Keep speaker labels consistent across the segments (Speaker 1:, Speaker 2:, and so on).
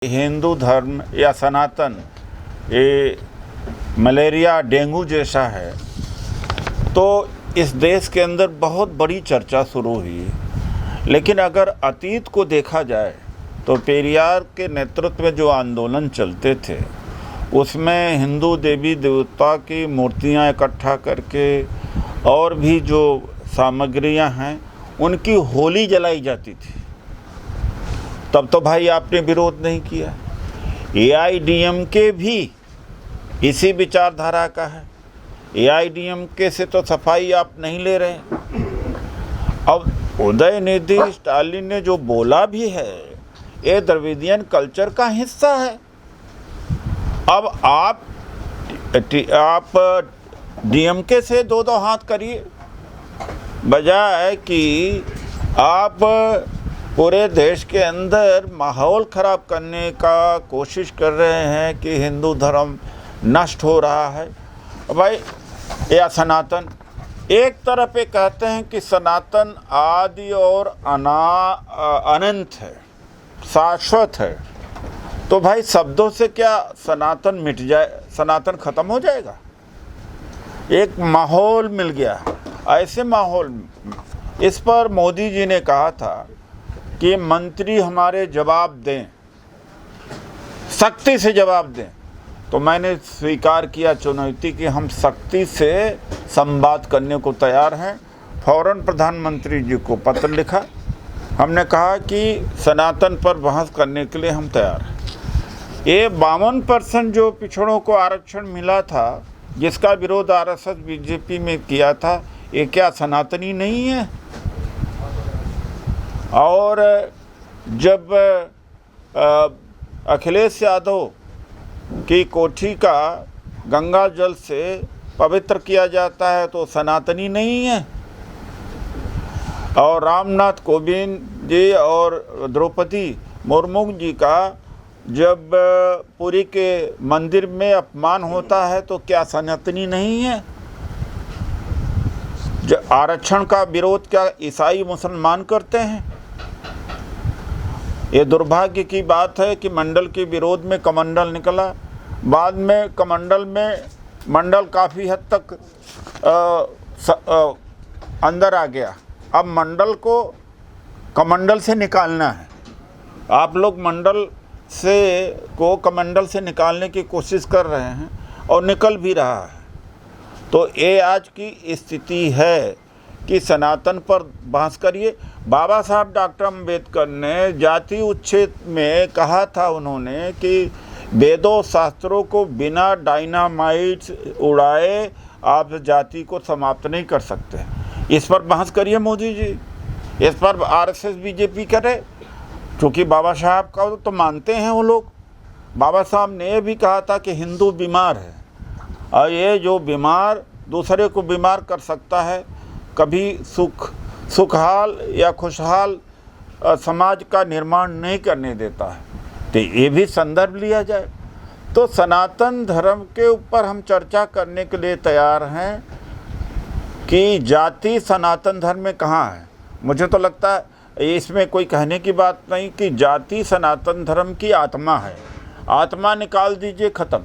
Speaker 1: हिंदू धर्म या सनातन ये मलेरिया डेंगू जैसा है, तो इस देश के अंदर बहुत बड़ी चर्चा शुरू हुई। लेकिन अगर अतीत को देखा जाए तो पेरियार के नेतृत्व में जो आंदोलन चलते थे उसमें हिंदू देवी देवता की मूर्तियां इकट्ठा करके और भी जो सामग्रियां हैं उनकी होली जलाई जाती थी। तब तो भाई आपने विरोध नहीं किया। एआईडीएमके भी इसी विचारधारा का है। एआईडीएमके से तो सफाई आप नहीं ले रहे। अब उदयनिधि स्टालिन ने जो बोला भी है ये द्रविडियन कल्चर का हिस्सा है। अब आप डीएमके से दो हाथ करिए, बजाय कि आप पूरे देश के अंदर माहौल ख़राब करने का कोशिश कर रहे हैं कि हिंदू धर्म नष्ट हो रहा है। भाई या सनातन, एक तरफ ये कहते हैं कि सनातन आदि और अनंत है, शाश्वत है, तो भाई शब्दों से क्या सनातन मिट जाए, सनातन ख़त्म हो जाएगा? एक माहौल मिल गया। ऐसे माहौल, इस पर मोदी जी ने कहा था कि मंत्री हमारे जवाब दें, सख्ती से जवाब दें। तो मैंने स्वीकार किया चुनौती कि हम सख्ती से संवाद करने को तैयार हैं। फौरन प्रधानमंत्री जी को पत्र लिखा। हमने कहा कि सनातन पर बहस करने के लिए हम तैयार हैं। ये 52% जो पिछड़ों को आरक्षण मिला था, जिसका विरोध आरएसएस बीजेपी में किया था, ये क्या सनातनी नहीं है? और जब अखिलेश यादव की कोठी का गंगा जल से पवित्र किया जाता है तो सनातनी नहीं है? और रामनाथ कोविंद जी और द्रौपदी मुर्मू जी का जब पुरी के मंदिर में अपमान होता है तो क्या सनातनी नहीं है? जो आरक्षण का विरोध क्या ईसाई मुसलमान करते हैं? ये दुर्भाग्य की बात है कि मंडल के विरोध में कमंडल निकला। बाद में कमंडल में मंडल काफ़ी हद तक अंदर आ गया। अब मंडल को कमंडल से निकालना है। आप लोग मंडल से को कमंडल से निकालने की कोशिश कर रहे हैं और निकल भी रहा है। तो ये आज की स्थिति है कि सनातन पर बहस करिए। बाबा साहब डॉक्टर अम्बेडकर ने जाति उच्छेद में कहा था उन्होंने कि वेदों शास्त्रों को बिना डायनामाइट उड़ाए आप जाति को समाप्त नहीं कर सकते। इस पर बहस करिए मोदी जी, इस पर आरएसएस बीजेपी करे, क्योंकि बाबा साहब का तो मानते हैं वो लोग। बाबा साहब ने ये भी कहा था कि हिंदू बीमार है और ये जो बीमार दूसरे को बीमार कर सकता है, कभी सुखहाल या खुशहाल समाज का निर्माण नहीं करने देता है। तो ये भी संदर्भ लिया जाए। तो सनातन धर्म के ऊपर हम चर्चा करने के लिए तैयार हैं कि जाति सनातन धर्म में कहाँ है। मुझे तो लगता है इसमें कोई कहने की बात नहीं कि जाति सनातन धर्म की आत्मा है। आत्मा निकाल दीजिए, ख़त्म।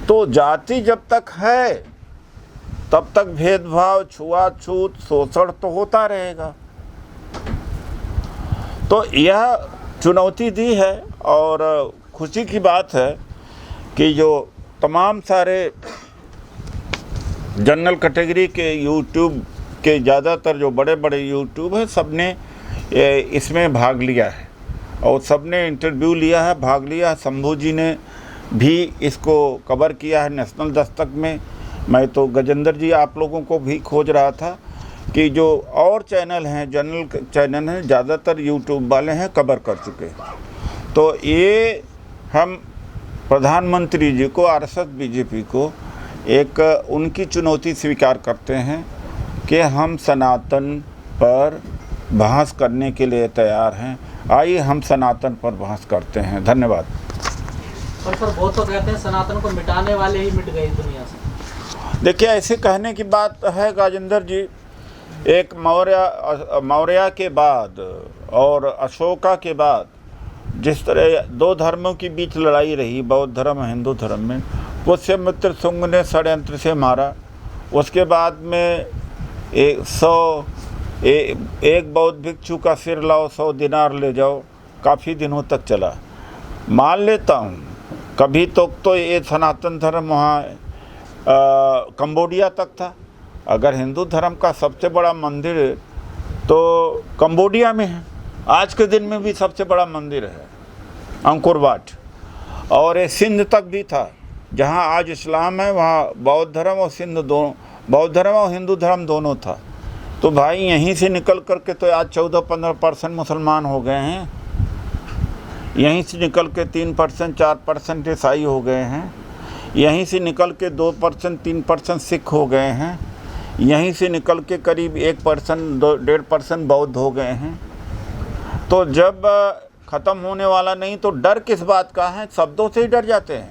Speaker 1: तो जाति जब तक है तब तक भेदभाव, छुआछूत, शोषण तो होता रहेगा। तो यह चुनौती दी है और खुशी की बात है कि जो तमाम सारे जनरल कैटेगरी के यूट्यूब के ज़्यादातर जो बड़े बड़े यूट्यूब हैं, सब ने इसमें भाग लिया है और सब ने इंटरव्यू लिया है, भाग लिया है। शंभू जी ने भी इसको कवर किया है नेशनल दस्तक में। मैं तो गजेंद्र जी आप लोगों को भी खोज रहा था कि जो और चैनल हैं, जनरल चैनल हैं, ज़्यादातर यूट्यूब वाले हैं, कवर कर चुके। तो ये हम प्रधानमंत्री जी को, आरएसएस बीजेपी को एक उनकी चुनौती स्वीकार करते हैं कि हम सनातन पर बहस करने के लिए तैयार हैं। आइए हम सनातन पर बहस करते हैं। धन्यवाद।
Speaker 2: पर सर बहुत तो कहते हैं सनातन को मिटाने वाले ही मिट गए दुनिया से।
Speaker 1: देखिए, ऐसे कहने की बात है गाजेंद्र जी। एक मौर्य के बाद और अशोका के बाद जिस तरह दो धर्मों के बीच लड़ाई रही, बौद्ध धर्म और हिंदू धर्म में, पुष्यमित्र शुंग ने षड्यंत्र से मारा। उसके बाद में एक बौद्ध भिक्षु का सिर लाओ 100 दिनार ले जाओ, काफ़ी दिनों तक चला। मान लेता हूँ कभी तो ये सनातन धर्म वहाँ कंबोडिया तक था। अगर हिंदू धर्म का सबसे बड़ा मंदिर तो कंबोडिया में है, आज के दिन में भी सबसे बड़ा मंदिर है अंकोर वाट। और ये सिंध तक भी था, जहाँ आज इस्लाम है वहाँ बौद्ध धर्म और बौद्ध धर्म और हिंदू धर्म दोनों था। तो भाई यहीं से निकल करके तो आज 14-15% मुसलमान हो गए हैं, यहीं से निकल के 3% 4% ईसाई हो गए हैं, यहीं से निकल के 2% 3% सिख हो गए हैं, यहीं से निकल के करीब 1% 1.5% बौद्ध हो गए हैं। तो जब ख़त्म होने वाला नहीं तो डर किस बात का है, शब्दों से ही डर जाते हैं।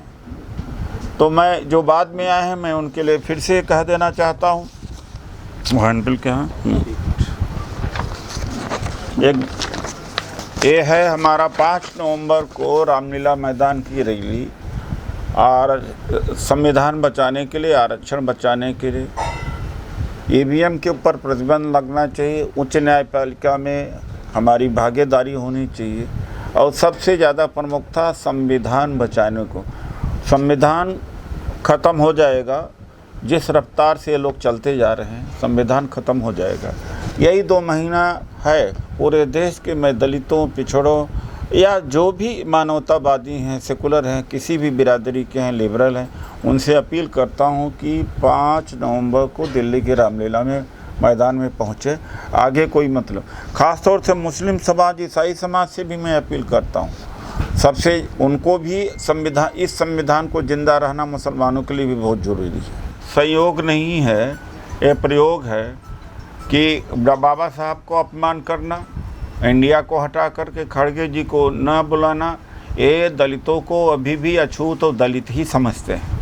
Speaker 1: तो मैं जो बाद में आए हैं मैं उनके लिए फिर से कह देना चाहता हूँ, हैंडबिल के यहाँ एक ये है हमारा 5 नवंबर को रामलीला मैदान की रैली, और संविधान बचाने के लिए, आरक्षण बचाने के लिए ईवीएम के ऊपर प्रतिबंध लगना चाहिए, उच्च न्यायपालिका में हमारी भागीदारी होनी चाहिए, और सबसे ज़्यादा प्रमुखता संविधान बचाने को। संविधान ख़त्म हो जाएगा, जिस रफ्तार से ये लोग चलते जा रहे हैं संविधान ख़त्म हो जाएगा। यही 2 महीना है पूरे देश के, मैं दलितों, पिछड़ों या जो भी मानवतावादी हैं, सेकुलर हैं, किसी भी बिरादरी के हैं, लिबरल हैं, उनसे अपील करता हूं कि 5 नवंबर को दिल्ली के रामलीला में मैदान में पहुँचे। आगे कोई मतलब, ख़ास तौर से मुस्लिम समाज, ईसाई समाज से भी मैं अपील करता हूँ, सबसे उनको भी इस संविधान को जिंदा रहना मुसलमानों के लिए भी बहुत ज़रूरी है। संयोग नहीं है, ये प्रयोग है कि बाबा साहब को अपमान करना, इंडिया को हटा करके खड़गे जी को न बुलाना, ये दलितों को अभी भी अछूत और दलित ही समझते हैं।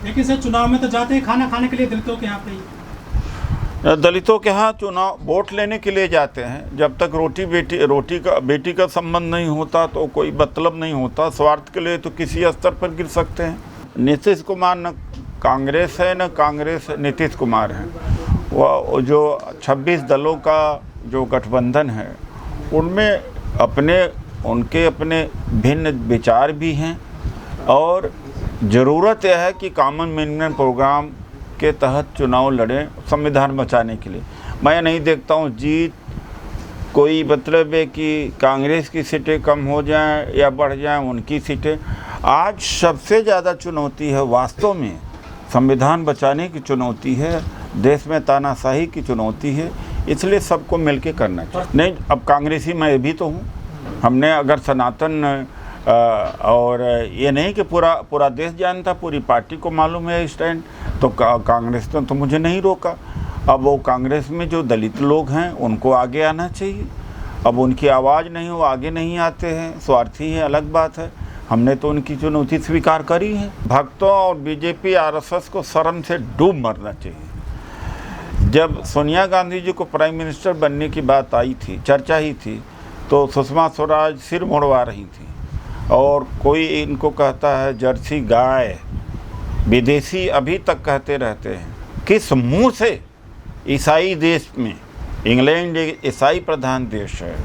Speaker 3: लेकिन सर चुनाव में तो जाते हैं खाना खाने के लिए दलितों के यहाँ पे ही।
Speaker 1: दलितों के यहाँ चुनाव वोट लेने के लिए जाते हैं। जब तक बेटी का संबंध नहीं होता तो कोई मतलब नहीं होता। स्वार्थ के लिए तो किसी स्तर पर गिर सकते हैं। नीतीश कुमार न कांग्रेस है, न कांग्रेस नीतीश कुमार है। वो जो 26 दलों का जो गठबंधन है उनमें उनके अपने भिन्न विचार भी हैं, और ज़रूरत यह है कि कॉमन मैनेजमेंट प्रोग्राम के तहत चुनाव लड़ें संविधान बचाने के लिए। मैं नहीं देखता हूँ जीत कोई मतलब है कि कांग्रेस की सीटें कम हो जाएं या बढ़ जाएं उनकी सीटें। आज सबसे ज़्यादा चुनौती है वास्तव में संविधान बचाने की चुनौती है, देश में तानाशाही की चुनौती है, इसलिए सबको मिलके करना चाहिए। नहीं, अब कांग्रेसी मैं भी तो हूँ। हमने अगर सनातन और ये नहीं कि पूरा देश जानता, पूरी पार्टी को मालूम है स्टैंड, तो कांग्रेस ने तो मुझे नहीं रोका। अब वो कांग्रेस में जो दलित लोग हैं उनको आगे आना चाहिए। अब उनकी आवाज़ नहीं, वो आगे नहीं आते हैं, स्वार्थी है, अलग बात है। हमने तो उनकी चुनौती स्वीकार करी है। भक्तों और बीजेपी आरएसएस को शर्म से डूब मरना चाहिए। जब सोनिया गांधी जी को प्राइम मिनिस्टर बनने की बात आई थी, चर्चा ही थी, तो सुषमा स्वराज सिर मुड़वा रही थी, और कोई इनको कहता है जर्सी गाय, विदेशी अभी तक कहते रहते हैं। किस मुंह से ईसाई देश में, इंग्लैंड एक ईसाई प्रधान देश है,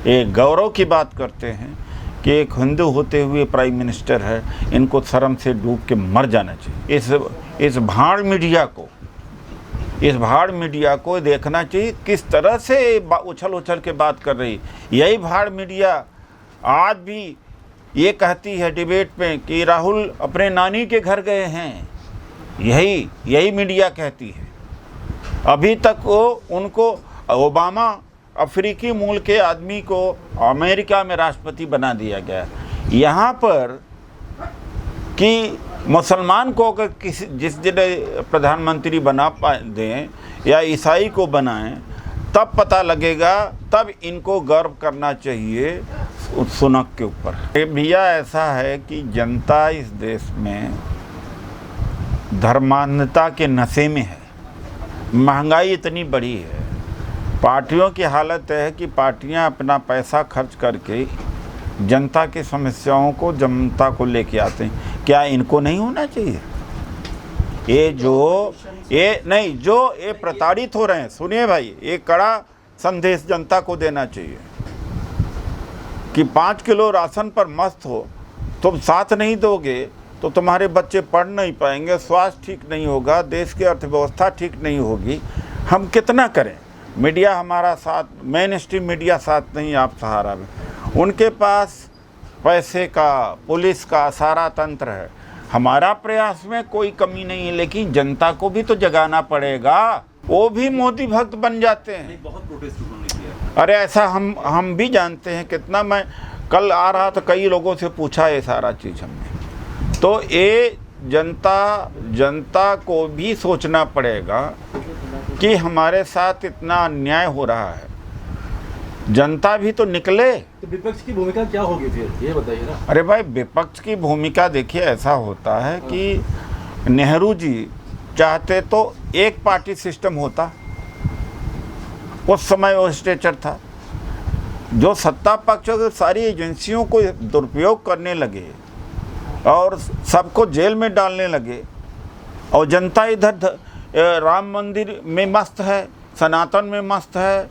Speaker 1: एक गौरव की बात करते हैं कि एक हिंदू होते हुए प्राइम मिनिस्टर है। इनको शर्म से डूब के मर जाना चाहिए। इस भाड़ मीडिया को देखना चाहिए किस तरह से उछल के बात कर रही। यही भाड़ मीडिया आज भी ये कहती है डिबेट में कि राहुल अपने नानी के घर गए हैं। यही मीडिया कहती है। अभी तक उनको ओबामा अफ्रीकी मूल के आदमी को अमेरिका में राष्ट्रपति बना दिया गया। यहाँ पर कि मुसलमान को अगर जिस जगह प्रधानमंत्री बना दें या ईसाई को बनाएं, तब पता लगेगा, तब इनको गर्व करना चाहिए सुनक के ऊपर। भैया ऐसा है कि जनता इस देश में धर्मांधता के नशे में है। महंगाई इतनी बड़ी है, पार्टियों की हालत है कि पार्टियां अपना पैसा खर्च करके जनता की समस्याओं को जनता को लेके आते हैं। क्या इनको नहीं होना चाहिए? ये प्रताड़ित हो रहे हैं, सुनिए भाई, ये कड़ा संदेश जनता को देना चाहिए कि 5 किलो राशन पर मस्त हो, तुम साथ नहीं दोगे तो तुम्हारे बच्चे पढ़ नहीं पाएंगे, स्वास्थ्य ठीक नहीं होगा, देश की अर्थव्यवस्था ठीक नहीं होगी। हम कितना करें? मीडिया हमारा साथ, मेन स्ट्रीम मीडिया साथ नहीं, आप सहारा में। उनके पास पैसे का, पुलिस का सारा तंत्र है। हमारा प्रयास में कोई कमी नहीं है, लेकिन जनता को भी तो जगाना पड़ेगा। वो भी मोदी भक्त बन जाते हैं।
Speaker 4: बहुत प्रोटेस्ट उन्होंने किया।
Speaker 1: अरे ऐसा हम भी जानते हैं कितना। मैं कल आ रहा था, कई लोगों से पूछा ये सारा चीज़ हमने। तो ये जनता को भी सोचना पड़ेगा कि हमारे साथ इतना अन्याय हो रहा है, जनता भी तो निकले।
Speaker 4: तो विपक्ष की भूमिका क्या होगी फिर, ये बताइए ना।
Speaker 1: अरे भाई, विपक्ष की भूमिका देखिए, ऐसा होता है कि नेहरू जी चाहते तो एक पार्टी सिस्टम होता, उस समय वो स्ट्रेचर था। जो सत्ता पक्ष सारी एजेंसियों को दुरुपयोग करने लगे और सबको जेल में डालने लगे, और जनता इधर राम मंदिर में मस्त है, सनातन में मस्त है।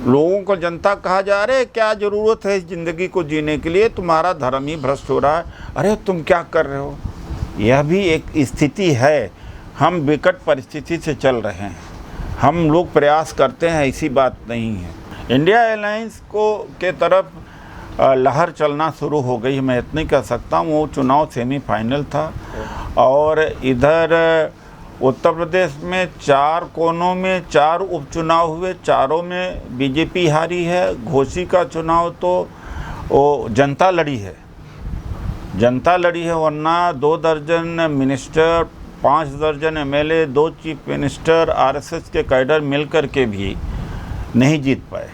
Speaker 1: लोगों को जनता कहा जा रहा है क्या ज़रूरत है इस ज़िंदगी को जीने के लिए, तुम्हारा धर्म ही भ्रष्ट हो रहा है। अरे तुम क्या कर रहे हो? यह भी एक स्थिति है। हम विकट परिस्थिति से चल रहे हैं, हम लोग प्रयास करते हैं, ऐसी बात नहीं है। इंडिया अलायंस को के तरफ लहर चलना शुरू हो गई, मैं इतनी कह सकता हूँ। वो चुनाव सेमीफाइनल था, और इधर उत्तर प्रदेश में 4 कोनों में 4 उपचुनाव हुए, चारों में बीजेपी हारी है। घोसी का चुनाव तो वो जनता लड़ी है, वरना 2 दर्जन मिनिस्टर, 5 दर्जन एमएलए, 2 चीफ मिनिस्टर, आरएसएस के कैडर मिलकर के भी नहीं जीत पाए।